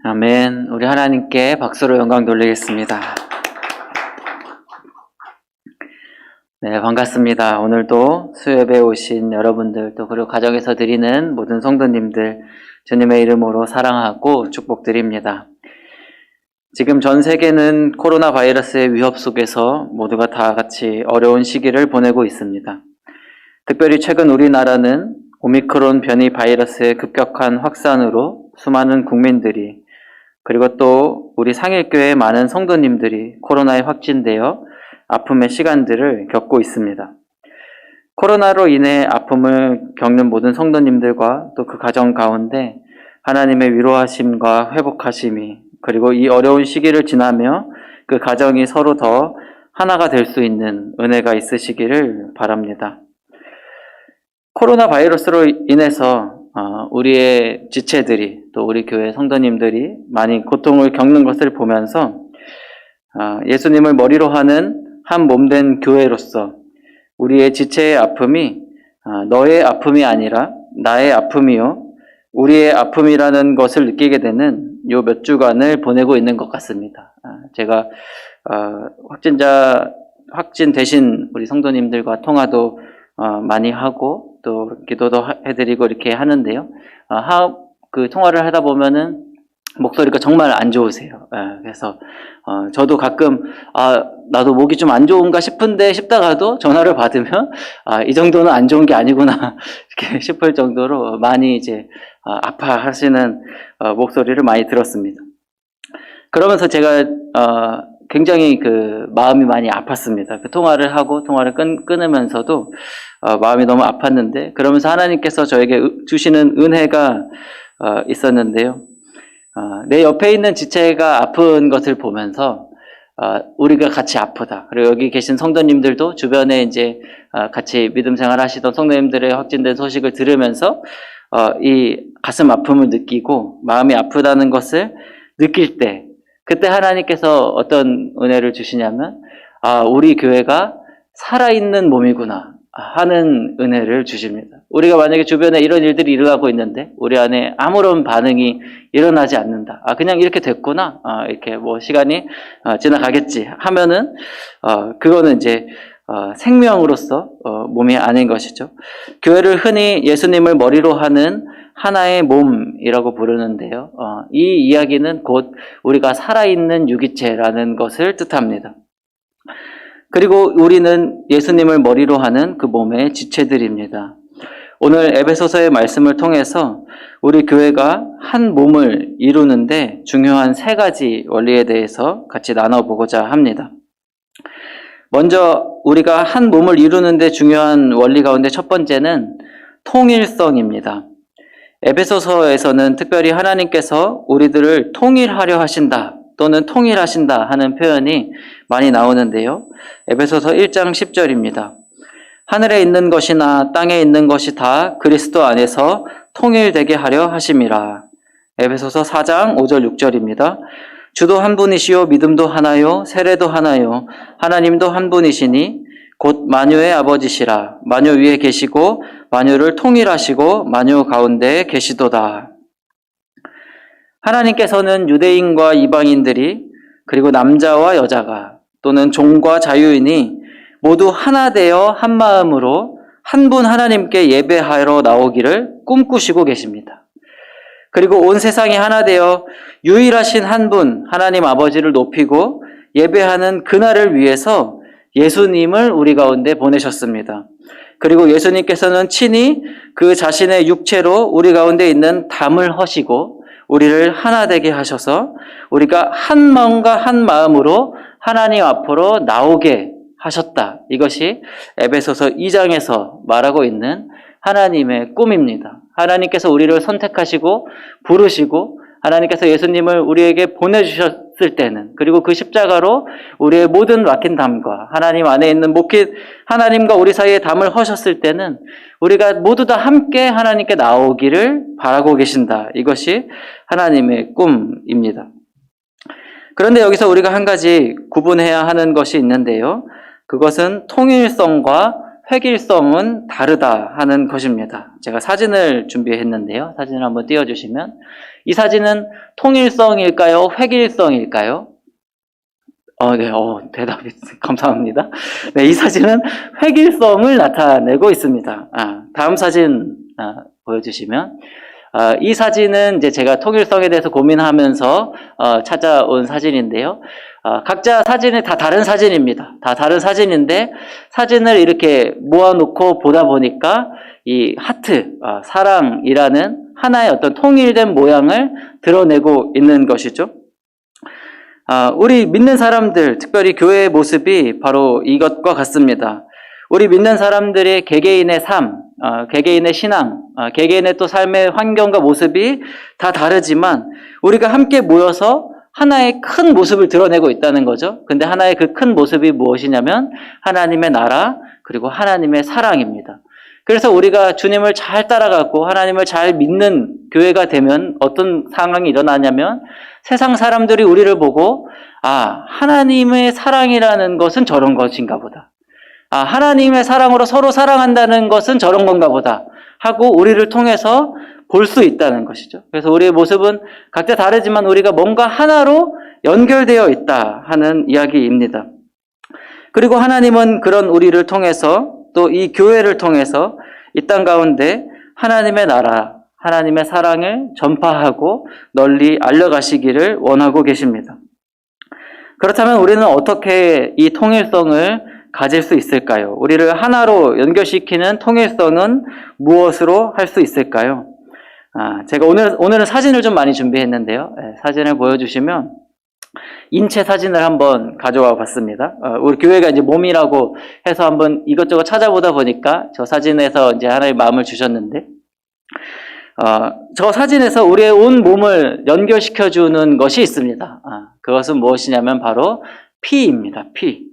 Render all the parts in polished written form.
아멘. 우리 하나님께 박수로 영광 돌리겠습니다. 네, 반갑습니다. 오늘도 수협에 오신 여러분들, 또 그리고 가정에서 드리는 모든 성도님들, 주님의 이름으로 사랑하고 축복드립니다. 지금 전 세계는 코로나 바이러스의 위협 속에서 모두가 다 같이 어려운 시기를 보내고 있습니다. 특별히 최근 우리나라는 오미크론 변이 바이러스의 급격한 확산으로 수많은 국민들이, 그리고 또 우리 상일교회의 많은 성도님들이 코로나에 확진되어 아픔의 시간들을 겪고 있습니다. 코로나로 인해 아픔을 겪는 모든 성도님들과 또 그 가정 가운데 하나님의 위로하심과 회복하심이, 그리고 이 어려운 시기를 지나며 그 가정이 서로 더 하나가 될 수 있는 은혜가 있으시기를 바랍니다. 코로나 바이러스로 인해서 우리의 지체들이, 또 우리 교회 성도님들이 많이 고통을 겪는 것을 보면서 예수님을 머리로 하는 한 몸된 교회로서 우리의 지체의 아픔이 너의 아픔이 아니라 나의 아픔이요, 우리의 아픔이라는 것을 느끼게 되는 요 몇 주간을 보내고 있는 것 같습니다. 제가 확진 되신 우리 성도님들과 통화도 많이 하고 또 기도도 해드리고 이렇게 하는데요. 그 통화를 하다 보면은 목소리가 정말 안 좋으세요. 그래서 저도 가끔 나도 목이 좀 안 좋은가 싶다가도 전화를 받으면 이 정도는 안 좋은 게 아니구나 이렇게 싶을 정도로 많이 이제 아파하시는 목소리를 많이 들었습니다. 그러면서 제가 굉장히 그 마음이 많이 아팠습니다. 그 통화를 하고 통화를 끊으면서도 마음이 너무 아팠는데, 그러면서 하나님께서 저에게 주시는 은혜가 있었는데요. 내 옆에 있는 지체가 아픈 것을 보면서 우리가 같이 아프다. 그리고 여기 계신 성도님들도 주변에 이제 같이 믿음 생활 하시던 성도님들의 확진된 소식을 들으면서 이 가슴 아픔을 느끼고 마음이 아프다는 것을 느낄 때, 그때 하나님께서 어떤 은혜를 주시냐면 우리 교회가 살아있는 몸이구나 하는 은혜를 주십니다. 우리가 만약에 주변에 이런 일들이 일어나고 있는데 우리 안에 아무런 반응이 일어나지 않는다. 그냥 이렇게 됐구나. 이렇게 뭐 시간이 지나가겠지 하면은 그거는 이제 생명으로서 몸이 아닌 것이죠. 교회를 흔히 예수님을 머리로 하는 하나의 몸이라고 부르는데요. 이 이야기는 곧 우리가 살아있는 유기체라는 것을 뜻합니다. 그리고 우리는 예수님을 머리로 하는 그 몸의 지체들입니다. 오늘 에베소서의 말씀을 통해서 우리 교회가 한 몸을 이루는데 중요한 세 가지 원리에 대해서 같이 나눠보고자 합니다. 먼저 우리가 한 몸을 이루는데 중요한 원리 가운데 첫 번째는 통일성입니다. 에베소서에서는 특별히 하나님께서 우리들을 통일하려 하신다 또는 통일하신다 하는 표현이 많이 나오는데요. 에베소서 1장 10절입니다. 하늘에 있는 것이나 땅에 있는 것이 다 그리스도 안에서 통일되게 하려 하심이라. 에베소서 4장 5절 6절입니다. 주도 한 분이시요 믿음도 하나요 세례도 하나요 하나님도 한 분이시니 곧 만유의 아버지시라. 만유 위에 계시고 만유를 통일하시고 만유 가운데 계시도다. 하나님께서는 유대인과 이방인들이, 그리고 남자와 여자가 또는 종과 자유인이 모두 하나 되어 한 마음으로 한 분 하나님께 예배하러 나오기를 꿈꾸시고 계십니다. 그리고 온 세상이 하나 되어 유일하신 한 분 하나님 아버지를 높이고 예배하는 그날을 위해서 예수님을 우리 가운데 보내셨습니다. 그리고 예수님께서는 친히 그 자신의 육체로 우리 가운데 있는 담을 허시고 우리를 하나 되게 하셔서 우리가 한 마음과 한 마음으로 하나님 앞으로 나오게 하셨다. 이것이 에베소서 2장에서 말하고 있는 하나님의 꿈입니다. 하나님께서 우리를 선택하시고 부르시고 하나님께서 예수님을 우리에게 보내주셨을 때는, 그리고 그 십자가로 우리의 모든 막힌 담과 하나님 안에 있는 하나님과 우리 사이에 담을 허셨을 때는 우리가 모두 다 함께 하나님께 나오기를 바라고 계신다. 이것이 하나님의 꿈입니다. 그런데 여기서 우리가 한 가지 구분해야 하는 것이 있는데요. 그것은 통일성과 획일성은 다르다 하는 것입니다. 제가 사진을 준비했는데요. 사진을 한번 띄워주시면, 이 사진은 통일성일까요? 획일성일까요? 네, 대답이 감사합니다. 네, 이 사진은 획일성을 나타내고 있습니다. 다음 사진 보여주시면, 이 사진은 이제 제가 통일성에 대해서 고민하면서 찾아온 사진인데요. 각자 사진이 다 다른 사진입니다. 다 다른 사진인데 사진을 이렇게 모아놓고 보다 보니까 이 하트, 사랑이라는 하나의 어떤 통일된 모양을 드러내고 있는 것이죠. 우리 믿는 사람들, 특별히 교회의 모습이 바로 이것과 같습니다. 우리 믿는 사람들의 개개인의 삶, 개개인의 신앙, 개개인의 또 삶의 환경과 모습이 다 다르지만 우리가 함께 모여서 하나의 큰 모습을 드러내고 있다는 거죠. 근데 하나의 그 큰 모습이 무엇이냐면 하나님의 나라 그리고 하나님의 사랑입니다. 그래서 우리가 주님을 잘 따라가고 하나님을 잘 믿는 교회가 되면 어떤 상황이 일어나냐면 세상 사람들이 우리를 보고 하나님의 사랑이라는 것은 저런 것인가 보다. 하나님의 사랑으로 서로 사랑한다는 것은 저런 건가 보다 하고 우리를 통해서 볼 수 있다는 것이죠. 그래서 우리의 모습은 각자 다르지만 우리가 뭔가 하나로 연결되어 있다 하는 이야기입니다. 그리고 하나님은 그런 우리를 통해서 또 이 교회를 통해서 이 땅 가운데 하나님의 나라, 하나님의 사랑을 전파하고 널리 알려가시기를 원하고 계십니다. 그렇다면 우리는 어떻게 이 통일성을 가질 수 있을까요? 우리를 하나로 연결시키는 통일성은 무엇으로 할 수 있을까요? 제가 오늘은 사진을 좀 많이 준비했는데요. 사진을 보여주시면 인체 사진을 한번 가져와 봤습니다. 우리 교회가 이제 몸이라고 해서 한번 이것저것 찾아보다 보니까 저 사진에서 이제 하나의 마음을 주셨는데, 저 사진에서 우리의 온 몸을 연결시켜주는 것이 있습니다. 그것은 무엇이냐면 바로 피입니다. 피.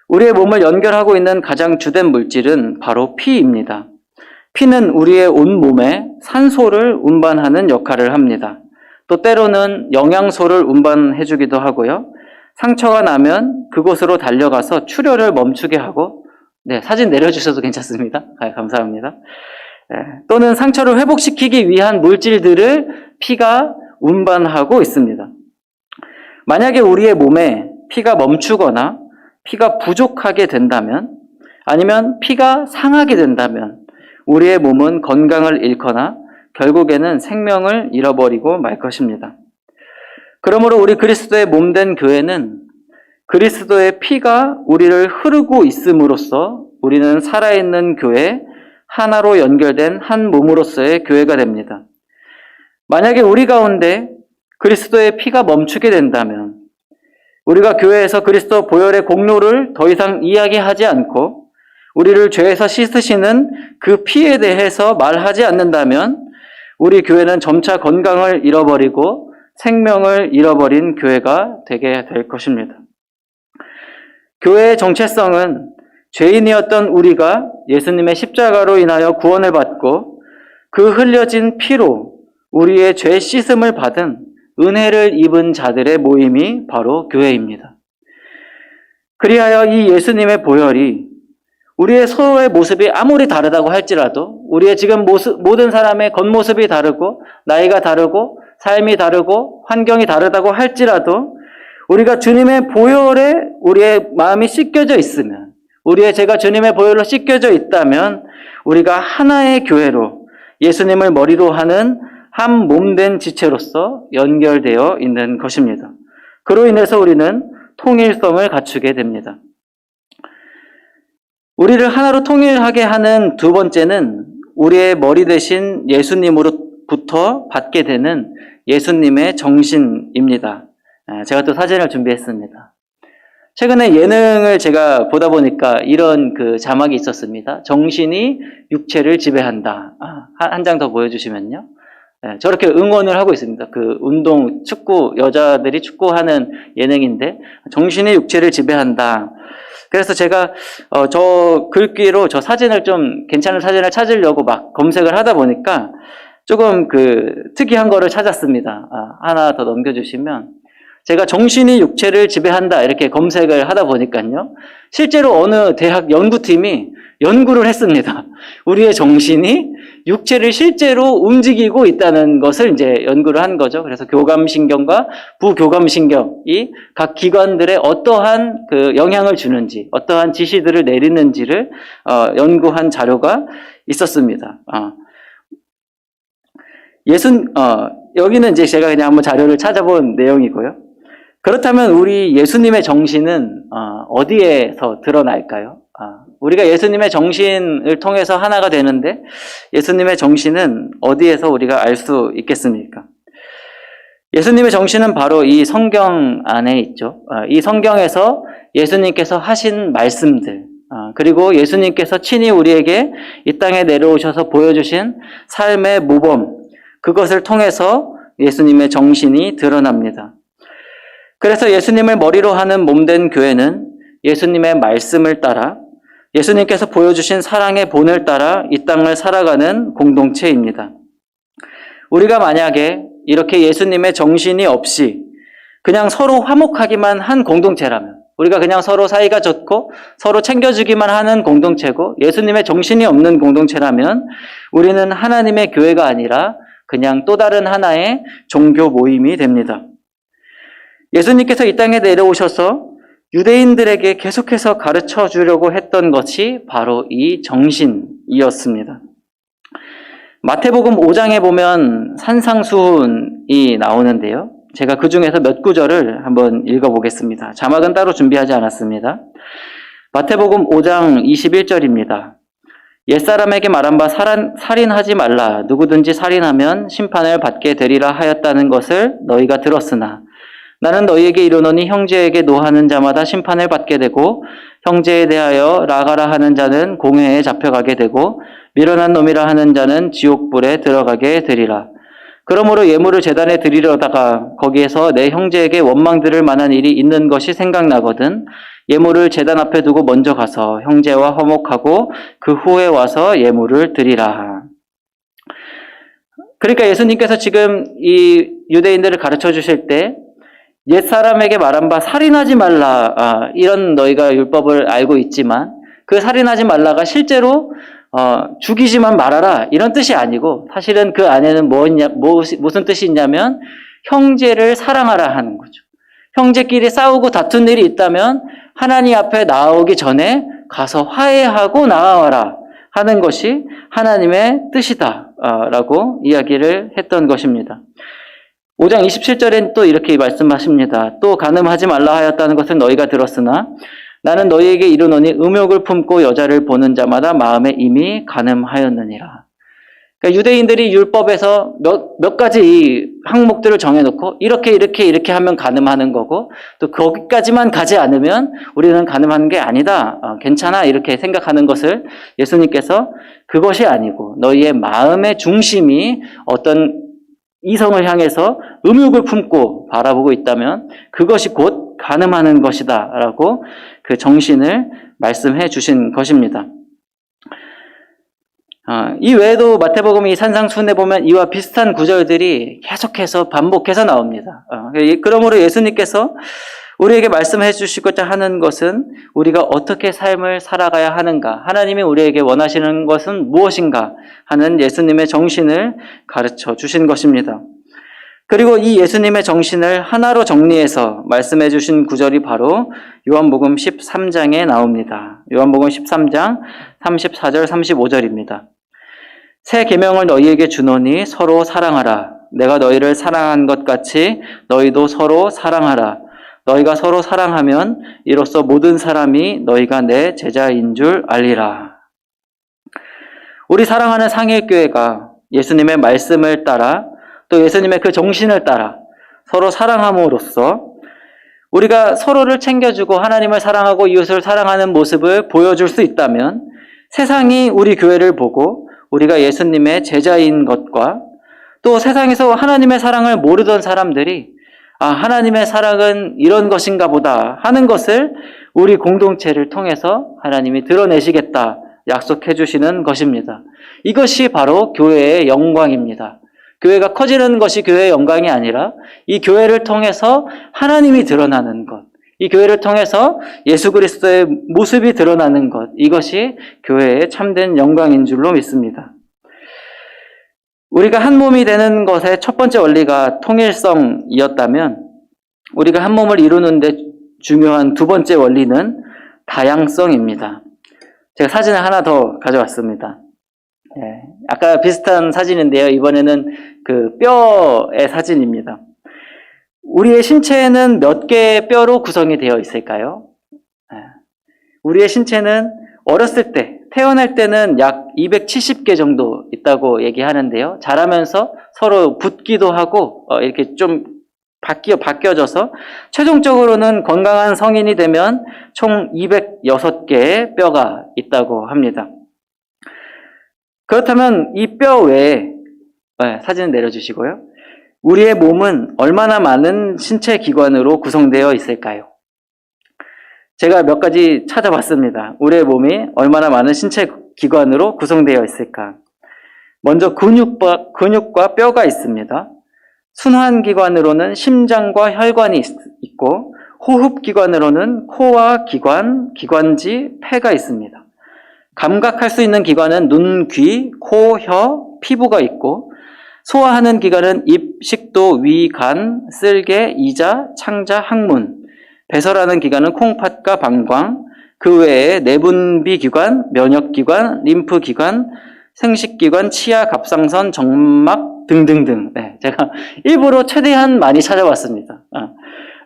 우리의 몸을 연결하고 있는 가장 주된 물질은 바로 피입니다. 피는 우리의 온 몸에 산소를 운반하는 역할을 합니다. 또 때로는 영양소를 운반해주기도 하고요. 상처가 나면 그곳으로 달려가서 출혈을 멈추게 하고, 사진 내려주셔도 괜찮습니다. 감사합니다. 또는 상처를 회복시키기 위한 물질들을 피가 운반하고 있습니다. 만약에 우리의 몸에 피가 멈추거나 피가 부족하게 된다면, 아니면 피가 상하게 된다면 우리의 몸은 건강을 잃거나 결국에는 생명을 잃어버리고 말 것입니다. 그러므로 우리 그리스도의 몸된 교회는 그리스도의 피가 우리를 흐르고 있음으로써 우리는 살아있는 교회, 하나로 연결된 한 몸으로서의 교회가 됩니다. 만약에 우리 가운데 그리스도의 피가 멈추게 된다면 우리가 교회에서 그리스도 보혈의 공로를 더 이상 이야기하지 않고 우리를 죄에서 씻으시는 그 피에 대해서 말하지 않는다면 우리 교회는 점차 건강을 잃어버리고 생명을 잃어버린 교회가 되게 될 것입니다. 교회의 정체성은 죄인이었던 우리가 예수님의 십자가로 인하여 구원을 받고 그 흘려진 피로 우리의 죄 씻음을 받은 은혜를 입은 자들의 모임이 바로 교회입니다. 그리하여 이 예수님의 보혈이 우리의 서로의 모습이 아무리 다르다고 할지라도 우리의 지금 모든 사람의 겉모습이 다르고 나이가 다르고 삶이 다르고 환경이 다르다고 할지라도 우리가 주님의 보혈에 우리의 마음이 씻겨져 있으면, 우리의 죄가 주님의 보혈로 씻겨져 있다면 우리가 하나의 교회로 예수님을 머리로 하는 한 몸된 지체로서 연결되어 있는 것입니다. 그로 인해서 우리는 통일성을 갖추게 됩니다. 우리를 하나로 통일하게 하는 두 번째는 우리의 머리 대신 예수님으로부터 받게 되는 예수님의 정신입니다. 제가 또 사진을 준비했습니다. 최근에 예능을 제가 보다 보니까 이런 그 자막이 있었습니다. 정신이 육체를 지배한다. 한 장 더 보여주시면요. 저렇게 응원을 하고 있습니다. 그 운동, 축구, 여자들이 축구하는 예능인데 정신이 육체를 지배한다. 그래서 제가 저 글귀로 저 사진을 좀 괜찮은 사진을 찾으려고 막 검색을 하다 보니까 조금 그 특이한 거를 찾았습니다. 하나 더 넘겨주시면, 제가 정신이 육체를 지배한다 이렇게 검색을 하다 보니까요, 실제로 어느 대학 연구팀이 연구를 했습니다. 우리의 정신이 육체를 실제로 움직이고 있다는 것을 이제 연구를 한 거죠. 그래서 교감신경과 부교감신경이 각 기관들에 어떠한 그 영향을 주는지, 어떠한 지시들을 내리는지를 연구한 자료가 있었습니다. 여기는 이제 제가 그냥 한번 자료를 찾아본 내용이고요. 그렇다면 우리 예수님의 정신은 어디에서 드러날까요? 우리가 예수님의 정신을 통해서 하나가 되는데 예수님의 정신은 어디에서 우리가 알 수 있겠습니까? 예수님의 정신은 바로 이 성경 안에 있죠. 이 성경에서 예수님께서 하신 말씀들, 그리고 예수님께서 친히 우리에게 이 땅에 내려오셔서 보여주신 삶의 모범, 그것을 통해서 예수님의 정신이 드러납니다. 그래서 예수님을 머리로 하는 몸된 교회는 예수님의 말씀을 따라 예수님께서 보여주신 사랑의 본을 따라 이 땅을 살아가는 공동체입니다. 우리가 만약에 이렇게 예수님의 정신이 없이 그냥 서로 화목하기만 한 공동체라면, 우리가 그냥 서로 사이가 좋고 서로 챙겨주기만 하는 공동체고 예수님의 정신이 없는 공동체라면 우리는 하나님의 교회가 아니라 그냥 또 다른 하나의 종교 모임이 됩니다. 예수님께서 이 땅에 내려오셔서 유대인들에게 계속해서 가르쳐 주려고 했던 것이 바로 이 정신이었습니다. 마태복음 5장에 보면 산상수훈이 나오는데요. 제가 그 중에서 몇 구절을 한번 읽어보겠습니다. 자막은 따로 준비하지 않았습니다. 마태복음 5장 21절입니다. 옛사람에게 말한 바 살인하지 말라. 누구든지 살인하면 심판을 받게 되리라 하였다는 것을 너희가 들었으나 나는 너희에게 이르노니 형제에게 노하는 자마다 심판을 받게 되고 형제에 대하여 라가라 하는 자는 공회에 잡혀가게 되고 미련한 놈이라 하는 자는 지옥불에 들어가게 되리라. 그러므로 예물을 제단에 드리려다가 거기에서 내 형제에게 원망 들을 만한 일이 있는 것이 생각나거든 예물을 제단 앞에 두고 먼저 가서 형제와 화목하고 그 후에 와서 예물을 드리라. 그러니까 예수님께서 지금 이 유대인들을 가르쳐 주실 때 옛사람에게 말한 바 살인하지 말라, 이런 너희가 율법을 알고 있지만 그 살인하지 말라가 실제로 죽이지만 말아라 이런 뜻이 아니고 사실은 그 안에는 무슨 뜻이 있냐면 형제를 사랑하라 하는 거죠. 형제끼리 싸우고 다툰 일이 있다면 하나님 앞에 나오기 전에 가서 화해하고 나아와라 하는 것이 하나님의 뜻이다 라고 이야기를 했던 것입니다. 5장 27절엔 또 이렇게 말씀하십니다. 또 간음하지 말라 하였다는 것을 너희가 들었으나 나는 너희에게 이르노니 음욕을 품고 여자를 보는 자마다 마음에 이미 간음하였느니라. 그러니까 유대인들이 율법에서 몇 가지 항목들을 정해놓고 이렇게 하면 간음하는 거고 또 거기까지만 가지 않으면 우리는 간음하는 게 아니다. 괜찮아 이렇게 생각하는 것을 예수님께서 그것이 아니고 너희의 마음의 중심이 어떤 이성을 향해서 음욕을 품고 바라보고 있다면 그것이 곧 간음하는 것이다 라고 그 정신을 말씀해 주신 것입니다. 이 외에도 마태복음 이 산상수훈에 보면 이와 비슷한 구절들이 계속해서 반복해서 나옵니다. 그러므로 예수님께서 우리에게 말씀해 주시고자 하는 것은 우리가 어떻게 삶을 살아가야 하는가, 하나님이 우리에게 원하시는 것은 무엇인가 하는 예수님의 정신을 가르쳐 주신 것입니다. 그리고 이 예수님의 정신을 하나로 정리해서 말씀해 주신 구절이 바로 요한복음 13장에 나옵니다. 요한복음 13장 34절 35절입니다. 새 계명을 너희에게 주노니 서로 사랑하라. 내가 너희를 사랑한 것 같이 너희도 서로 사랑하라. 너희가 서로 사랑하면 이로써 모든 사람이 너희가 내 제자인 줄 알리라. 우리 사랑하는 상일교회가 예수님의 말씀을 따라 또 예수님의 그 정신을 따라 서로 사랑함으로써 우리가 서로를 챙겨주고 하나님을 사랑하고 이웃을 사랑하는 모습을 보여줄 수 있다면 세상이 우리 교회를 보고 우리가 예수님의 제자인 것과 또 세상에서 하나님의 사랑을 모르던 사람들이 하나님의 사랑은 이런 것인가 보다 하는 것을 우리 공동체를 통해서 하나님이 드러내시겠다 약속해 주시는 것입니다. 이것이 바로 교회의 영광입니다. 교회가 커지는 것이 교회의 영광이 아니라 이 교회를 통해서 하나님이 드러나는 것, 이 교회를 통해서 예수 그리스도의 모습이 드러나는 것, 이것이 교회의 참된 영광인 줄로 믿습니다. 우리가 한 몸이 되는 것의 첫 번째 원리가 통일성이었다면 우리가 한 몸을 이루는데 중요한 두 번째 원리는 다양성입니다. 제가 사진을 하나 더 가져왔습니다. 네, 아까 비슷한 사진인데요. 이번에는 그 뼈의 사진입니다. 우리의 신체는 몇 개의 뼈로 구성이 되어 있을까요? 네, 우리의 신체는 어렸을 때, 태어날 때는 약 270개 정도 있다고 얘기하는데요. 자라면서 서로 붙기도 하고 이렇게 좀 바뀌어져서 최종적으로는 건강한 성인이 되면 총 206개의 뼈가 있다고 합니다. 그렇다면 이 뼈 외에 사진 내려주시고요. 우리의 몸은 얼마나 많은 신체 기관으로 구성되어 있을까요? 제가 몇 가지 찾아봤습니다. 우리의 몸이 얼마나 많은 신체 기관으로 구성되어 있을까? 먼저 근육과 뼈가 있습니다. 순환기관으로는 심장과 혈관이 있고 호흡기관으로는 코와 기관지, 폐가 있습니다. 감각할 수 있는 기관은 눈, 귀, 코, 혀, 피부가 있고 소화하는 기관은 입, 식도, 위, 간, 쓸개, 이자, 창자, 항문. 배설하는 기관은 콩팥과 방광. 그 외에 내분비기관, 면역기관, 림프기관, 생식기관, 치아, 갑상선, 정막 등등등. 네, 제가 일부러 최대한 많이 찾아봤습니다.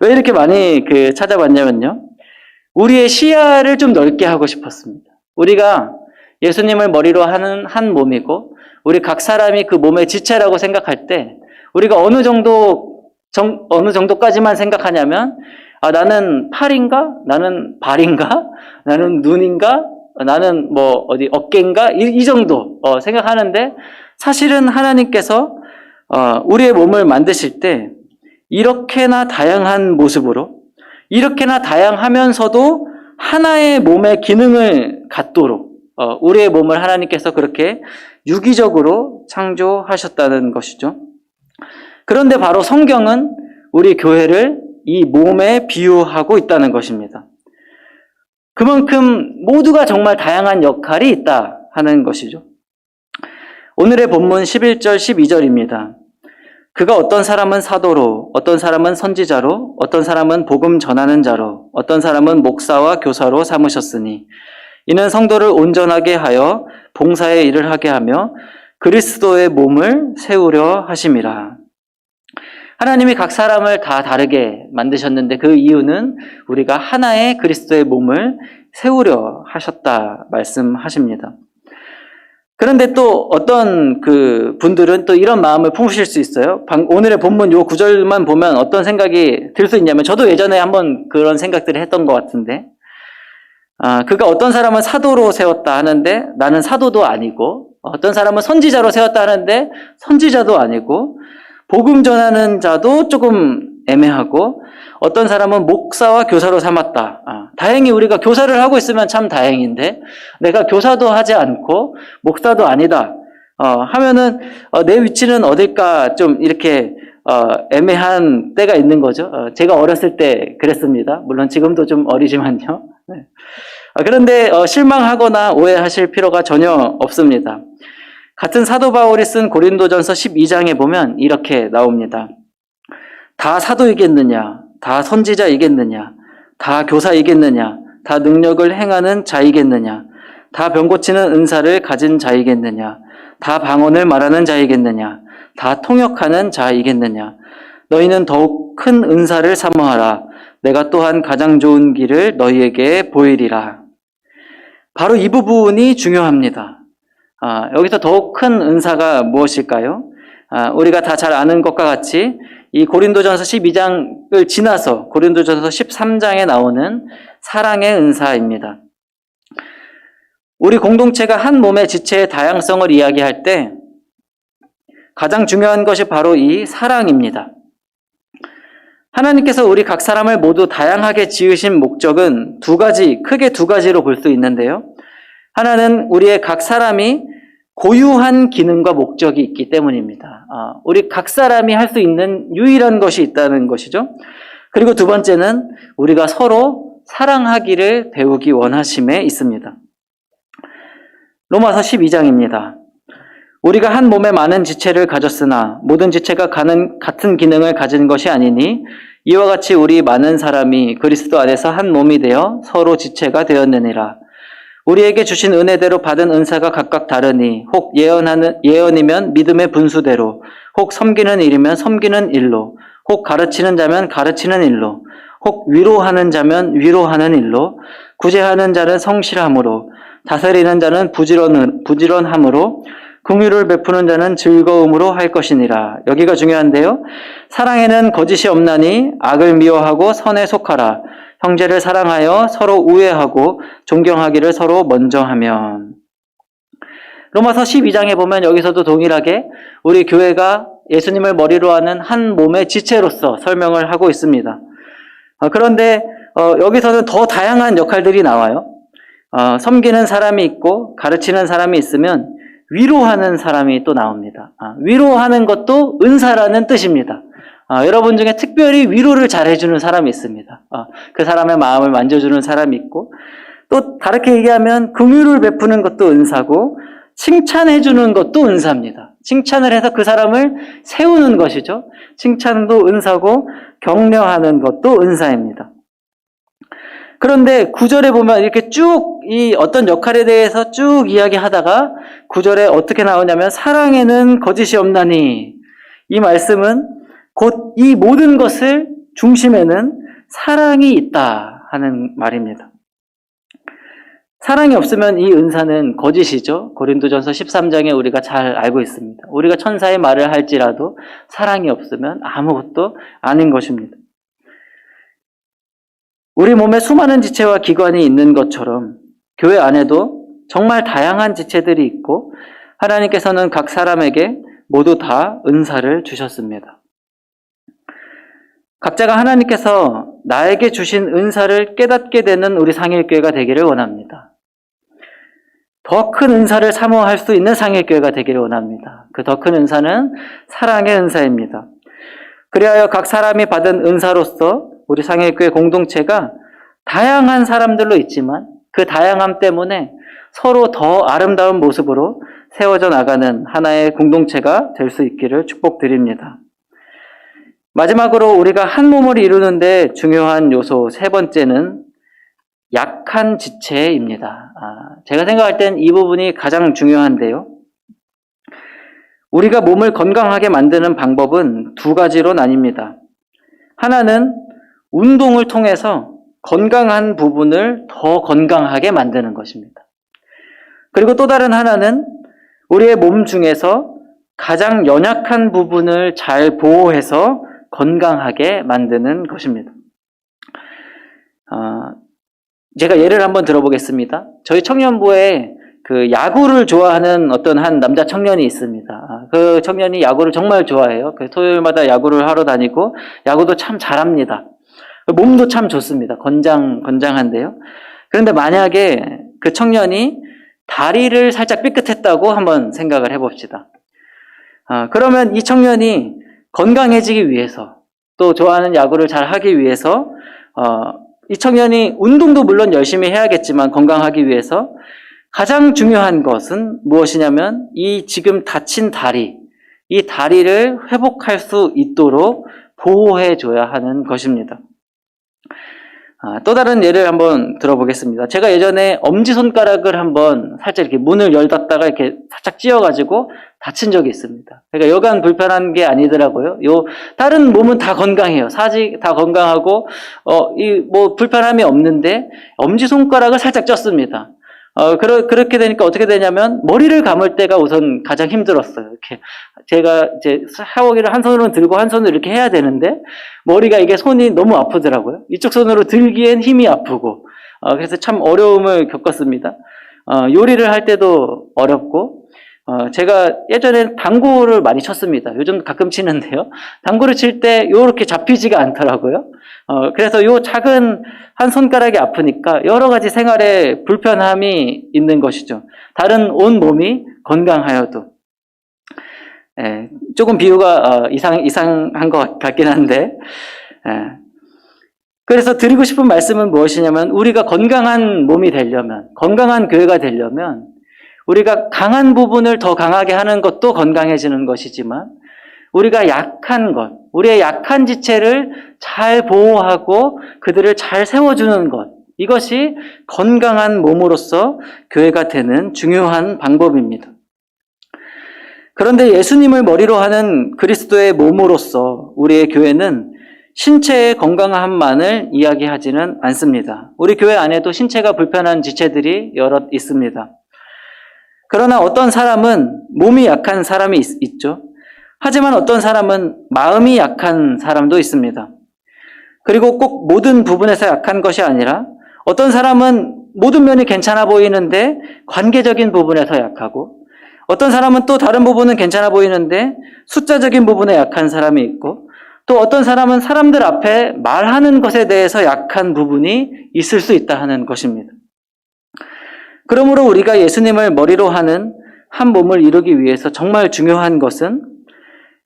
왜 이렇게 많이 찾아봤냐면요. 우리의 시야를 좀 넓게 하고 싶었습니다. 우리가 예수님을 머리로 하는 한 몸이고 우리 각 사람이 그 몸의 지체라고 생각할 때 우리가 어느 정도까지만 생각하냐면 나는 팔인가? 나는 발인가? 나는 눈인가? 나는 어깨인가? 이 정도 생각하는데 사실은 하나님께서 우리의 몸을 만드실 때 이렇게나 다양한 모습으로 이렇게나 다양하면서도 하나의 몸의 기능을 갖도록 우리의 몸을 하나님께서 그렇게 유기적으로 창조하셨다는 것이죠. 그런데 바로 성경은 우리 교회를 이 몸에 비유하고 있다는 것입니다. 그만큼 모두가 정말 다양한 역할이 있다 하는 것이죠. 오늘의 본문 11절, 12절입니다. 그가 어떤 사람은 사도로, 어떤 사람은 선지자로, 어떤 사람은 복음 전하는 자로, 어떤 사람은 목사와 교사로 삼으셨으니 이는 성도를 온전하게 하여 봉사의 일을 하게 하며 그리스도의 몸을 세우려 하심이라. 하나님이 각 사람을 다 다르게 만드셨는데 그 이유는 우리가 하나의 그리스도의 몸을 세우려 하셨다 말씀하십니다. 그런데 또 어떤 분들은 또 이런 마음을 품으실 수 있어요. 오늘의 본문 요 구절만 보면 어떤 생각이 들 수 있냐면 저도 예전에 한번 그런 생각들을 했던 것 같은데 그가 어떤 사람은 사도로 세웠다 하는데 나는 사도도 아니고 어떤 사람은 선지자로 세웠다 하는데 선지자도 아니고 복음 전하는 자도 조금 애매하고 어떤 사람은 목사와 교사로 삼았다. 다행히 우리가 교사를 하고 있으면 참 다행인데 내가 교사도 하지 않고 목사도 아니다 하면은 내 위치는 어딜까 좀 이렇게 애매한 때가 있는 거죠. 제가 어렸을 때 그랬습니다. 물론 지금도 좀 어리지만요. 네. 그런데 실망하거나 오해하실 필요가 전혀 없습니다. 같은 사도 바울이 쓴 고린도전서 12장에 보면 이렇게 나옵니다. 다 사도이겠느냐? 다 선지자이겠느냐? 다 교사이겠느냐? 다 능력을 행하는 자이겠느냐? 다 병 고치는 은사를 가진 자이겠느냐? 다 방언을 말하는 자이겠느냐? 다 통역하는 자이겠느냐? 너희는 더욱 큰 은사를 사모하라. 내가 또한 가장 좋은 길을 너희에게 보이리라. 바로 이 부분이 중요합니다. 여기서 더욱 큰 은사가 무엇일까요? 우리가 다 잘 아는 것과 같이 이 고린도전서 12장을 지나서 고린도전서 13장에 나오는 사랑의 은사입니다. 우리 공동체가 한 몸의 지체의 다양성을 이야기할 때 가장 중요한 것이 바로 이 사랑입니다. 하나님께서 우리 각 사람을 모두 다양하게 지으신 목적은 크게 두 가지로 볼 수 있는데요. 하나는 우리의 각 사람이 고유한 기능과 목적이 있기 때문입니다. 우리 각 사람이 할 수 있는 유일한 것이 있다는 것이죠. 그리고 두 번째는 우리가 서로 사랑하기를 배우기 원하심에 있습니다. 로마서 12장입니다. 우리가 한 몸에 많은 지체를 가졌으나 모든 지체가 같은 기능을 가진 것이 아니니 이와 같이 우리 많은 사람이 그리스도 안에서 한 몸이 되어 서로 지체가 되었느니라. 우리에게 주신 은혜대로 받은 은사가 각각 다르니 혹 예언이면 믿음의 분수대로, 혹 섬기는 일이면 섬기는 일로, 혹 가르치는 자면 가르치는 일로, 혹 위로하는 자면 위로하는 일로, 구제하는 자는 성실함으로, 다스리는 자는 부지런함으로, 긍휼을 베푸는 자는 즐거움으로 할 것이니라. 여기가 중요한데요. 사랑에는 거짓이 없나니 악을 미워하고 선에 속하라. 형제를 사랑하여 서로 우애하고 존경하기를 서로 먼저 하면. 로마서 12장에 보면 여기서도 동일하게 우리 교회가 예수님을 머리로 하는 한 몸의 지체로서 설명을 하고 있습니다. 그런데 여기서는 더 다양한 역할들이 나와요. 섬기는 사람이 있고 가르치는 사람이 있으면 위로하는 사람이 또 나옵니다. 위로하는 것도 은사라는 뜻입니다. 여러분 중에 특별히 위로를 잘 해주는 사람이 있습니다. 그 사람의 마음을 만져주는 사람이 있고, 또 다르게 얘기하면 긍휼을 베푸는 것도 은사고 칭찬해주는 것도 은사입니다. 칭찬을 해서 그 사람을 세우는 것이죠. 칭찬도 은사고 격려하는 것도 은사입니다. 그런데 9절에 보면 이렇게 쭉 이 어떤 역할에 대해서 쭉 이야기하다가 9절에 어떻게 나오냐면 사랑에는 거짓이 없나니, 이 말씀은 곧 이 모든 것을 중심에는 사랑이 있다 하는 말입니다. 사랑이 없으면 이 은사는 거짓이죠. 고린도전서 13장에 우리가 잘 알고 있습니다. 우리가 천사의 말을 할지라도 사랑이 없으면 아무것도 아닌 것입니다. 우리 몸에 수많은 지체와 기관이 있는 것처럼 교회 안에도 정말 다양한 지체들이 있고 하나님께서는 각 사람에게 모두 다 은사를 주셨습니다. 각자가 하나님께서 나에게 주신 은사를 깨닫게 되는 우리 상일교회가 되기를 원합니다. 더 큰 은사를 사모할 수 있는 상일교회가 되기를 원합니다. 그 더 큰 은사는 사랑의 은사입니다. 그리하여 각 사람이 받은 은사로서 우리 상일교회 공동체가 다양한 사람들로 있지만 그 다양함 때문에 서로 더 아름다운 모습으로 세워져 나가는 하나의 공동체가 될 수 있기를 축복드립니다. 마지막으로 우리가 한 몸을 이루는데 중요한 요소 세 번째는 약한 지체입니다. 제가 생각할 땐 이 부분이 가장 중요한데요. 우리가 몸을 건강하게 만드는 방법은 두 가지로 나뉩니다. 하나는 운동을 통해서 건강한 부분을 더 건강하게 만드는 것입니다. 그리고 또 다른 하나는 우리의 몸 중에서 가장 연약한 부분을 잘 보호해서 건강하게 만드는 것입니다. 제가 예를 한번 들어보겠습니다. 저희 청년부에 그 야구를 좋아하는 어떤 한 남자 청년이 있습니다. 그 청년이 야구를 정말 좋아해요. 토요일마다 야구를 하러 다니고 야구도 참 잘합니다. 몸도 참 좋습니다. 건장한데요. 그런데 만약에 그 청년이 다리를 살짝 삐끗했다고 한번 생각을 해봅시다. 그러면 이 청년이 건강해지기 위해서, 또 좋아하는 야구를 잘 하기 위해서 이 청년이 운동도 물론 열심히 해야겠지만 건강하기 위해서 가장 중요한 것은 무엇이냐면 이 지금 다친 다리, 이 다리를 회복할 수 있도록 보호해줘야 하는 것입니다. 또 다른 예를 한번 들어보겠습니다. 제가 예전에 엄지손가락을 한번 살짝 이렇게 문을 열었다가 이렇게 살짝 찧어가지고 다친 적이 있습니다. 그러니까 여간 불편한 게 아니더라고요. 다른 몸은 다 건강해요. 사지 다 건강하고, 불편함이 없는데 엄지손가락을 살짝 쪘습니다. 그렇게 되니까 어떻게 되냐면 머리를 감을 때가 우선 가장 힘들었어요. 이렇게 제가 이제 샤워기를 한 손으로 들고 한 손으로 이렇게 해야 되는데 머리가 이게 손이 너무 아프더라고요. 이쪽 손으로 들기엔 힘이 아프고 그래서 참 어려움을 겪었습니다. 요리를 할 때도 어렵고 제가 예전에 당구를 많이 쳤습니다. 요즘 가끔 치는데요. 당구를 칠 때 이렇게 잡히지가 않더라고요. 그래서 요 작은 한 손가락이 아프니까 여러 가지 생활에 불편함이 있는 것이죠. 다른 온 몸이 건강하여도. 조금 비유가 이상한 것 같긴 한데, 그래서 드리고 싶은 말씀은 무엇이냐면 우리가 건강한 몸이 되려면, 건강한 교회가 되려면 우리가 강한 부분을 더 강하게 하는 것도 건강해지는 것이지만 우리가 약한 것, 우리의 약한 지체를 잘 보호하고 그들을 잘 세워주는 것, 이것이 건강한 몸으로서 교회가 되는 중요한 방법입니다. 그런데 예수님을 머리로 하는 그리스도의 몸으로서 우리의 교회는 신체의 건강함만을 이야기하지는 않습니다. 우리 교회 안에도 신체가 불편한 지체들이 여럿 있습니다. 그러나 어떤 사람은 몸이 약한 사람이 있죠. 하지만 어떤 사람은 마음이 약한 사람도 있습니다. 그리고 꼭 모든 부분에서 약한 것이 아니라 어떤 사람은 모든 면이 괜찮아 보이는데 관계적인 부분에서 약하고, 어떤 사람은 또 다른 부분은 괜찮아 보이는데 숫자적인 부분에 약한 사람이 있고, 또 어떤 사람은 사람들 앞에 말하는 것에 대해서 약한 부분이 있을 수 있다 하는 것입니다. 그러므로 우리가 예수님을 머리로 하는 한 몸을 이루기 위해서 정말 중요한 것은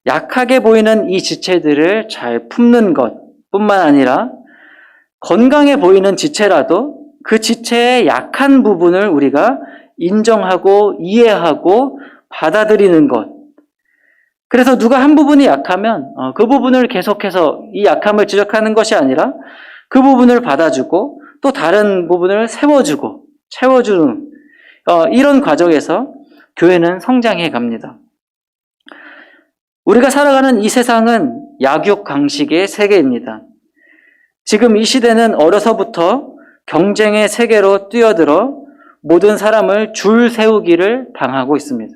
약하게 보이는 이 지체들을 잘 품는 것뿐만 아니라 건강해 보이는 지체라도 그 지체의 약한 부분을 우리가 인정하고 이해하고 받아들이는 것. 그래서 누가 한 부분이 약하면 그 부분을 계속해서 이 약함을 지적하는 것이 아니라 그 부분을 받아주고 또 다른 부분을 세워주고 채워주는 이런 과정에서 교회는 성장해 갑니다. 우리가 살아가는 이 세상은 약육강식의 세계입니다. 지금 이 시대는 어려서부터 경쟁의 세계로 뛰어들어 모든 사람을 줄 세우기를 당하고 있습니다.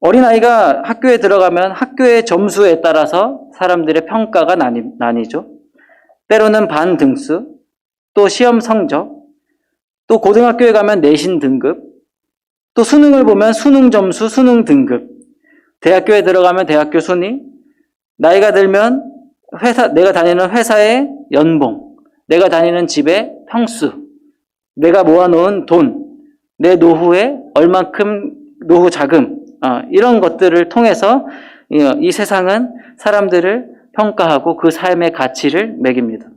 어린아이가 학교에 들어가면 학교의 점수에 따라서 사람들의 평가가 나뉘죠. 때로는 반 등수, 또 시험 성적, 또 고등학교에 가면 내신 등급, 또 수능을 보면 수능 점수, 수능 등급, 대학교에 들어가면 대학교 순위, 나이가 들면 내가 다니는 회사의 연봉, 내가 다니는 집의 평수, 내가 모아놓은 돈, 내 노후에 얼만큼 노후 자금, 이런 것들을 통해서 이 세상은 사람들을 평가하고 그 삶의 가치를 매깁니다.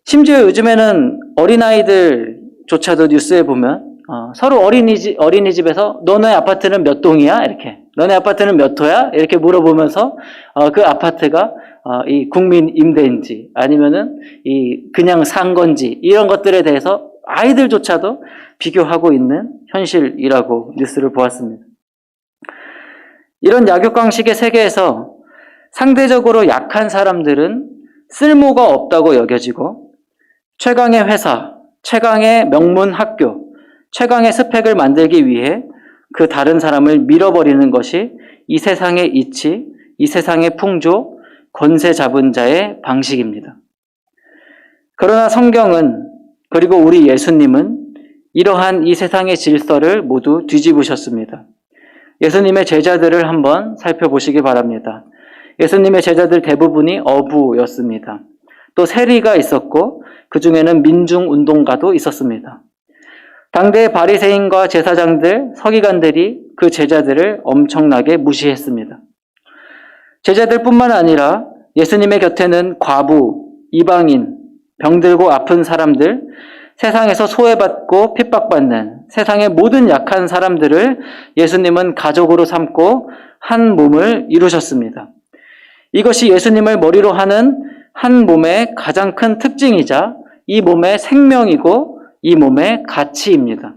심지어 요즘에는 어린아이들조차도 뉴스에 보면 서로 어린이집에서 너네 아파트는 몇 동이야? 이렇게. 너네 아파트는 몇 호야? 이렇게 물어보면서 그 아파트가 이 국민 임대인지 아니면은 그냥 산 건지 이런 것들에 대해서 아이들조차도 비교하고 있는 현실이라고 뉴스를 보았습니다. 이런 약육강식의 세계에서 상대적으로 약한 사람들은 쓸모가 없다고 여겨지고 최강의 회사, 최강의 명문 학교, 최강의 스펙을 만들기 위해 그 다른 사람을 밀어버리는 것이 이 세상의 이치, 이 세상의 풍조, 권세 잡은 자의 방식입니다. 그러나 성경은, 그리고 우리 예수님은 이러한 이 세상의 질서를 모두 뒤집으셨습니다. 예수님의 제자들을 한번 살펴보시기 바랍니다. 예수님의 제자들 대부분이 어부였습니다. 또 세리가 있었고 그 중에는 민중운동가도 있었습니다. 당대의 바리새인과 제사장들, 서기관들이 그 제자들을 엄청나게 무시했습니다. 제자들뿐만 아니라 예수님의 곁에는 과부, 이방인, 병들고 아픈 사람들, 세상에서 소외받고 핍박받는 세상의 모든 약한 사람들을 예수님은 가족으로 삼고 한 몸을 이루셨습니다. 이것이 예수님을 머리로 하는 한 몸의 가장 큰 특징이자 이 몸의 생명이고 이 몸의 가치입니다.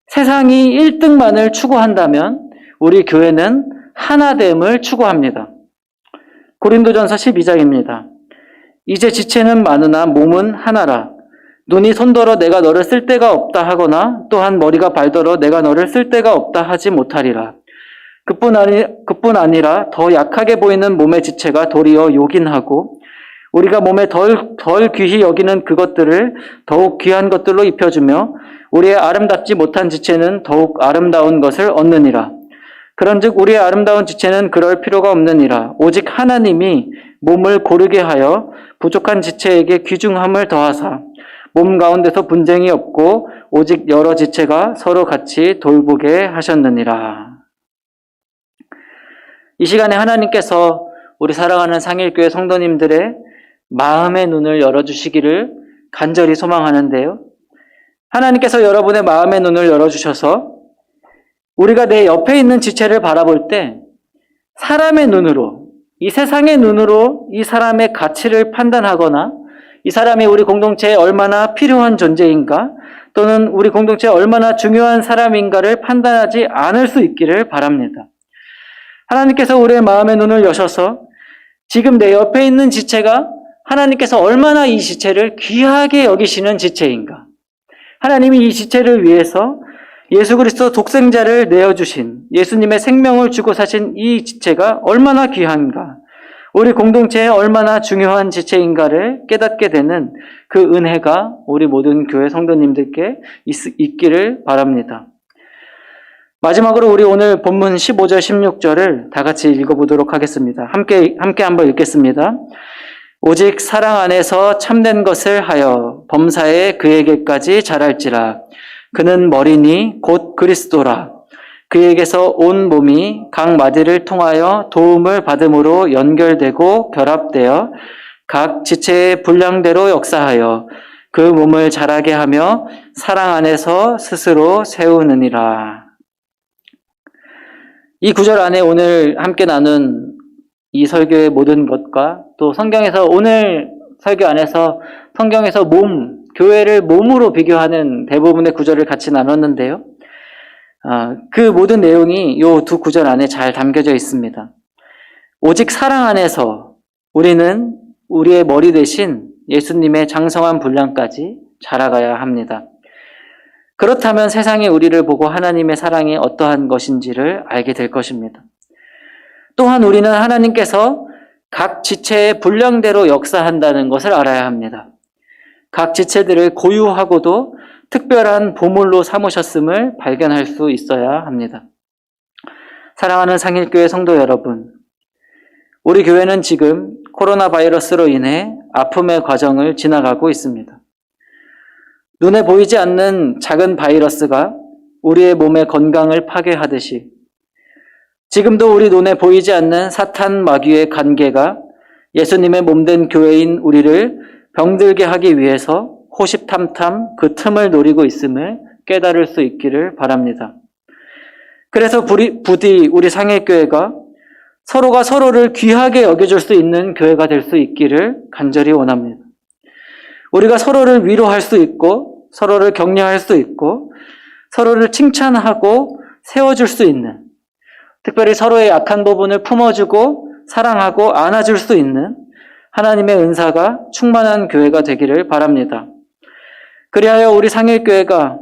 세상이 1등만을 추구한다면 우리 교회는 하나됨을 추구합니다. 고린도전서 12장입니다. 이제 지체는 많으나 몸은 하나라. 눈이 손더러 내가 너를 쓸 데가 없다 하거나 또한 머리가 발더러 내가 너를 쓸 데가 없다 하지 못하리라. 그뿐 아니라 더 약하게 보이는 몸의 지체가 도리어 요긴하고 우리가 몸에 덜 귀히 여기는 그것들을 더욱 귀한 것들로 입혀주며 우리의 아름답지 못한 지체는 더욱 아름다운 것을 얻느니라. 그런즉 우리의 아름다운 지체는 그럴 필요가 없느니라. 오직 하나님이 몸을 고르게 하여 부족한 지체에게 귀중함을 더하사 몸 가운데서 분쟁이 없고 오직 여러 지체가 서로 같이 돌보게 하셨느니라. 이 시간에 하나님께서 우리 사랑하는 상일교회 성도님들의 마음의 눈을 열어주시기를 간절히 소망하는데요. 하나님께서 여러분의 마음의 눈을 열어주셔서 우리가 내 옆에 있는 지체를 바라볼 때 사람의 눈으로, 이 세상의 눈으로 이 사람의 가치를 판단하거나 이 사람이 우리 공동체에 얼마나 필요한 존재인가 또는 우리 공동체에 얼마나 중요한 사람인가를 판단하지 않을 수 있기를 바랍니다. 하나님께서 우리의 마음의 눈을 여셔서 지금 내 옆에 있는 지체가 하나님께서 얼마나 이 지체를 귀하게 여기시는 지체인가, 하나님이 이 지체를 위해서 예수 그리스도 독생자를 내어주신, 예수님의 생명을 주고 사신 이 지체가 얼마나 귀한가, 우리 공동체에 얼마나 중요한 지체인가를 깨닫게 되는 그 은혜가 우리 모든 교회 성도님들께 있기를 바랍니다. 마지막으로 우리 오늘 본문 15절 16절을 다 같이 읽어보도록 하겠습니다. 함께 한번 읽겠습니다. 오직 사랑 안에서 참된 것을 하여 범사에 그에게까지 자랄지라. 그는 머리니 곧 그리스도라. 그에게서 온 몸이 각 마디를 통하여 도움을 받음으로 연결되고 결합되어 각 지체의 분량대로 역사하여 그 몸을 자라게 하며 사랑 안에서 스스로 세우느니라. 이 구절 안에 오늘 함께 나눈 이 설교의 모든 것과 또 성경에서 오늘 설교 안에서 성경에서 교회를 몸으로 비교하는 대부분의 구절을 같이 나눴는데요. 그 모든 내용이 이 두 구절 안에 잘 담겨져 있습니다. 오직 사랑 안에서 우리는 우리의 머리 대신 예수님의 장성한 분량까지 자라가야 합니다. 그렇다면 세상이 우리를 보고 하나님의 사랑이 어떠한 것인지를 알게 될 것입니다. 또한 우리는 하나님께서 각 지체의 분량대로 역사한다는 것을 알아야 합니다. 각 지체들을 고유하고도 특별한 보물로 삼으셨음을 발견할 수 있어야 합니다. 사랑하는 상일교회 성도 여러분, 우리 교회는 지금 코로나 바이러스로 인해 아픔의 과정을 지나가고 있습니다. 눈에 보이지 않는 작은 바이러스가 우리의 몸의 건강을 파괴하듯이 지금도 우리 눈에 보이지 않는 사탄 마귀의 관계가 예수님의 몸된 교회인 우리를 병들게 하기 위해서 호시탐탐 그 틈을 노리고 있음을 깨달을 수 있기를 바랍니다. 그래서 부디 우리 상일교회가 서로가 서로를 귀하게 여겨줄 수 있는 교회가 될 수 있기를 간절히 원합니다. 우리가 서로를 위로할 수 있고 서로를 격려할 수 있고 서로를 칭찬하고 세워줄 수 있는, 특별히 서로의 약한 부분을 품어주고 사랑하고 안아줄 수 있는 하나님의 은사가 충만한 교회가 되기를 바랍니다. 그리하여 우리 상일교회가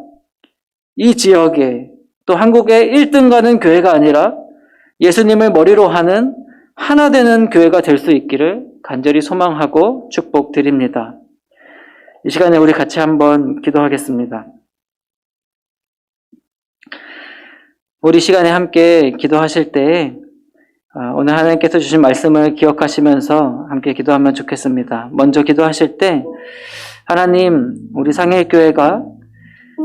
이 지역에 또 한국의 1등 가는 교회가 아니라 예수님을 머리로 하는 하나 되는 교회가 될 수 있기를 간절히 소망하고 축복드립니다. 이 시간에 우리 같이 한번 기도하겠습니다. 우리 시간에 함께 기도하실 때 오늘 하나님께서 주신 말씀을 기억하시면서 함께 기도하면 좋겠습니다. 먼저 기도하실 때 하나님, 우리 상일교회가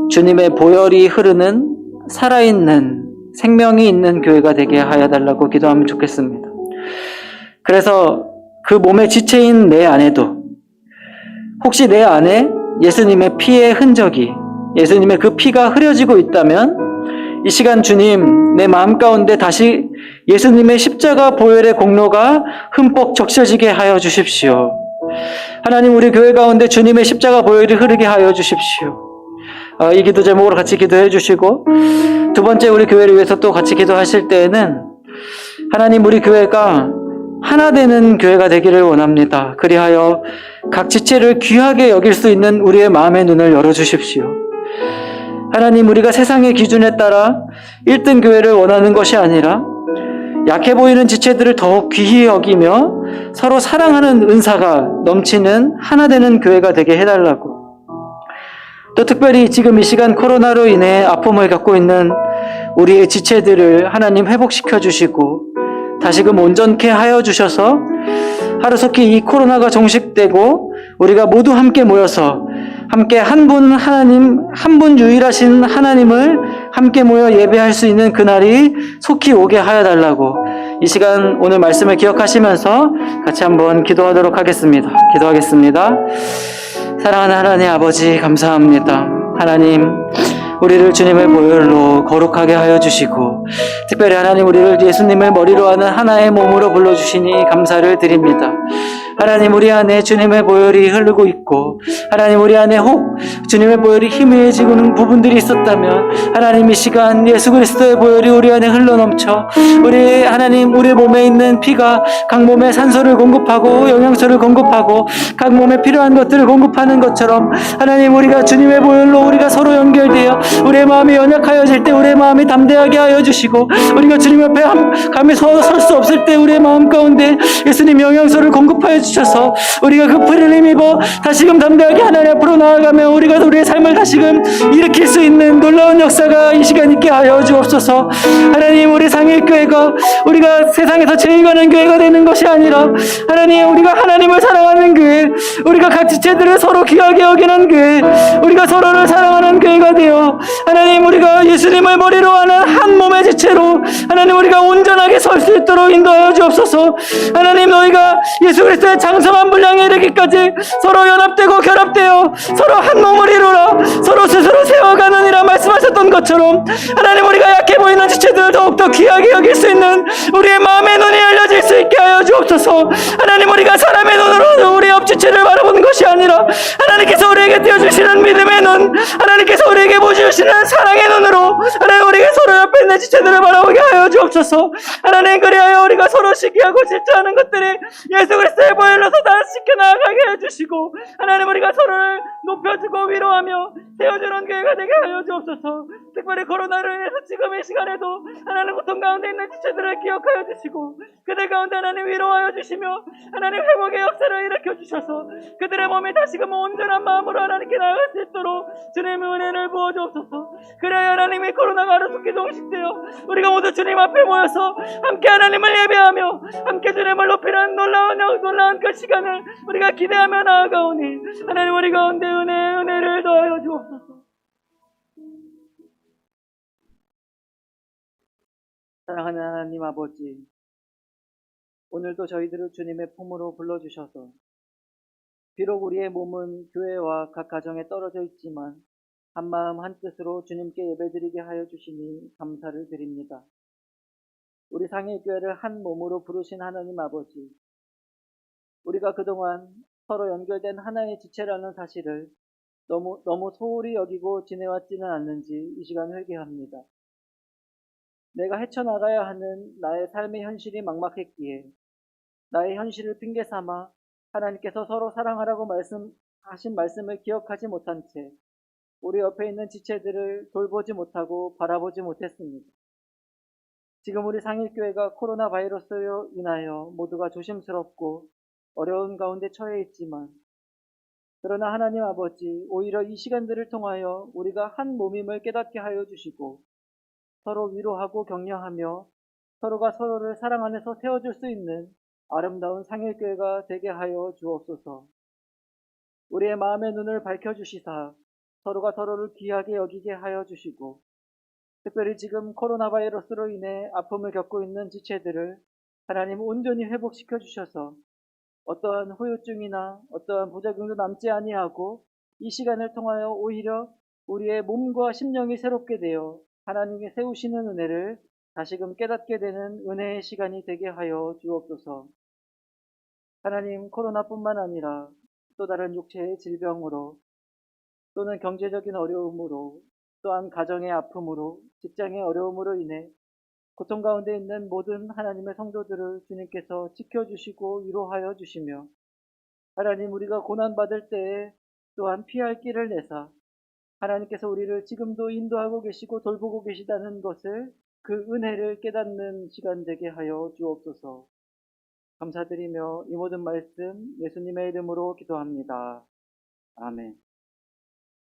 주님의 보혈이 흐르는 살아있는 생명이 있는 교회가 되게 하여 달라고 기도하면 좋겠습니다. 그래서 그 몸의 지체인 내 안에도 혹시 내 안에 예수님의 피의 흔적이, 예수님의 그 피가 흐려지고 있다면 이 시간 주님, 내 마음 가운데 다시 예수님의 십자가 보혈의 공로가 흠뻑 적셔지게 하여 주십시오. 하나님, 우리 교회 가운데 주님의 십자가 보혈이 흐르게 하여 주십시오. 이 기도 제목으로 같이 기도해 주시고, 두 번째 우리 교회를 위해서 또 같이 기도하실 때에는 하나님, 우리 교회가 하나 되는 교회가 되기를 원합니다. 그리하여 각 지체를 귀하게 여길 수 있는 우리의 마음의 눈을 열어주십시오. 하나님, 우리가 세상의 기준에 따라 1등 교회를 원하는 것이 아니라 약해 보이는 지체들을 더욱 귀히 여기며 서로 사랑하는 은사가 넘치는 하나 되는 교회가 되게 해달라고, 또 특별히 지금 이 시간 코로나로 인해 아픔을 겪고 있는 우리의 지체들을 하나님 회복시켜 주시고 다시금 온전케 하여 주셔서 하루속히 이 코로나가 종식되고 우리가 모두 함께 모여서 함께 한 분 하나님, 한 분 유일하신 하나님을 함께 모여 예배할 수 있는 그날이 속히 오게 하여 달라고 이 시간 오늘 말씀을 기억하시면서 같이 한번 기도하도록 하겠습니다. 기도하겠습니다. 사랑하는 하나님 아버지 감사합니다. 하나님 우리를 주님의 보혈로 거룩하게 하여 주시고 특별히 하나님 우리를 예수님을 머리로 하는 하나의 몸으로 불러주시니 감사를 드립니다. 하나님 우리 안에 주님의 보혈이 흐르고 있고 하나님 우리 안에 혹 주님의 보혈이 희미해지는 부분들이 있었다면 하나님 이 시간 예수 그리스도의 보혈이 우리 안에 흘러넘쳐 우리 하나님 우리 몸에 있는 피가 각 몸에 산소를 공급하고 영양소를 공급하고 각 몸에 필요한 것들을 공급하는 것처럼 하나님 우리가 주님의 보혈로 우리가 서로 연결되어 우리의 마음이 연약하여질 때 우리의 마음이 담대하게 하여 주시고 우리가 주님 앞에 감히 설 수 없을 때 우리의 마음 가운데 예수님 영양소를 공급하여 주셔서 우리가 그 피를 힘입어 다시금 담대하게 하나님 앞으로 나아가며 우리가 우리의 삶을 다시금 일으킬 수 있는 놀라운 역사가 이 시간 있게 하여 주옵소서. 하나님 우리 상일교회가 우리가 세상에서 제일 가는 교회가 되는 것이 아니라 하나님 우리가 하나님을 사랑하는 교회 우리가 각 지체들을 서로 귀하게 여기는 교회 우리가 서로를 사랑하는 교회가 되어 하나님 우리가 예수님을 머리로 하는 한 몸의 지체로 하나님 우리가 온전하게 설 수 있도록 인도하여 주옵소서. 하나님 너희가 예수 그리스도의 장성한 분량에 이르기까지 서로 연합되고 결합되어 서로 한 몸을 이루라 서로 스스로 세워가느니라 말씀하셨던 것처럼 하나님 우리가 약해 보이는 지체들을 더욱더 귀하게 여길 수 있는 우리의 마음의 눈이 열려질 수 있게 하여 주옵소서. 하나님 우리가 사람의 눈으로 우리 옆 지체를 바라보는 것이 아니라 하나님께서 우리에게 띄워주시는 믿음의 눈 하나님께서 우리에게 보여주시는 사랑의 눈으로 하나님 우리가 서로 옆에 있는 지체들을 바라보게 하여 주옵소서. 하나님 그리하여 우리가 서로 시기하고 질투하는 것들이 예수 그리스도의 보혈로서 다 지켜나가게 해주시고 하나님 우리가 서로를 높여주고 위로하며 세워주는 교회가 되게 하여 주옵소서. 특별히 코로나로 인해서 지금 이 시간에도 하나님 고통 가운데 있는 지체들을 기억하여 주시고 그들 가운데 하나님 위로하여 주시며 하나님 회복의 역사를 일으켜 주셔서 그들의 몸이 다시금 온전한 마음으로 하나님께 나아갈 수 있도록 주님의 은혜를 부어주옵소서. 그래야 하나님이 코로나가 하루속히 종식되어 우리가 모두 주님 앞에 모여서 함께 하나님을 예배하며 함께 주님을 높이는 놀라운 그 시간을 우리가 기대하며 나아가오니 하나님 우리 가운데 은혜를 더하여 주옵소서. 사랑하는 하나님 아버지 오늘도 저희들을 주님의 품으로 불러주셔서 비록 우리의 몸은 교회와 각 가정에 떨어져 있지만 한마음 한뜻으로 주님께 예배드리게 하여 주시니 감사를 드립니다. 우리 상일교회를 한 몸으로 부르신 하나님 아버지 우리가 그동안 서로 연결된 하나의 지체라는 사실을 너무 소홀히 여기고 지내왔지는 않는지 이 시간 회개합니다. 내가 헤쳐나가야 하는 나의 삶의 현실이 막막했기에 나의 현실을 핑계 삼아 하나님께서 서로 사랑하라고 하신 말씀을 기억하지 못한 채 우리 옆에 있는 지체들을 돌보지 못하고 바라보지 못했습니다. 지금 우리 상일교회가 코로나 바이러스로 인하여 모두가 조심스럽고 어려운 가운데 처해 있지만 그러나 하나님 아버지 오히려 이 시간들을 통하여 우리가 한 몸임을 깨닫게 하여 주시고 서로 위로하고 격려하며 서로가 서로를 사랑 안에서 세워줄 수 있는 아름다운 상일교회가 되게 하여 주옵소서. 우리의 마음의 눈을 밝혀주시사 서로가 서로를 귀하게 여기게 하여 주시고 특별히 지금 코로나 바이러스로 인해 아픔을 겪고 있는 지체들을 하나님 온전히 회복시켜 주셔서 어떠한 후유증이나 어떠한 부작용도 남지 아니하고 이 시간을 통하여 오히려 우리의 몸과 심령이 새롭게 되어 하나님이 세우시는 은혜를 다시금 깨닫게 되는 은혜의 시간이 되게 하여 주옵소서. 하나님 코로나뿐만 아니라 또 다른 육체의 질병으로 또는 경제적인 어려움으로 또한 가정의 아픔으로 직장의 어려움으로 인해 고통 가운데 있는 모든 하나님의 성도들을 주님께서 지켜주시고 위로하여 주시며 하나님 우리가 고난받을 때에 또한 피할 길을 내사 하나님께서 우리를 지금도 인도하고 계시고 돌보고 계시다는 것을 그 은혜를 깨닫는 시간 되게 하여 주옵소서. 감사드리며 이 모든 말씀 예수님의 이름으로 기도합니다. 아멘.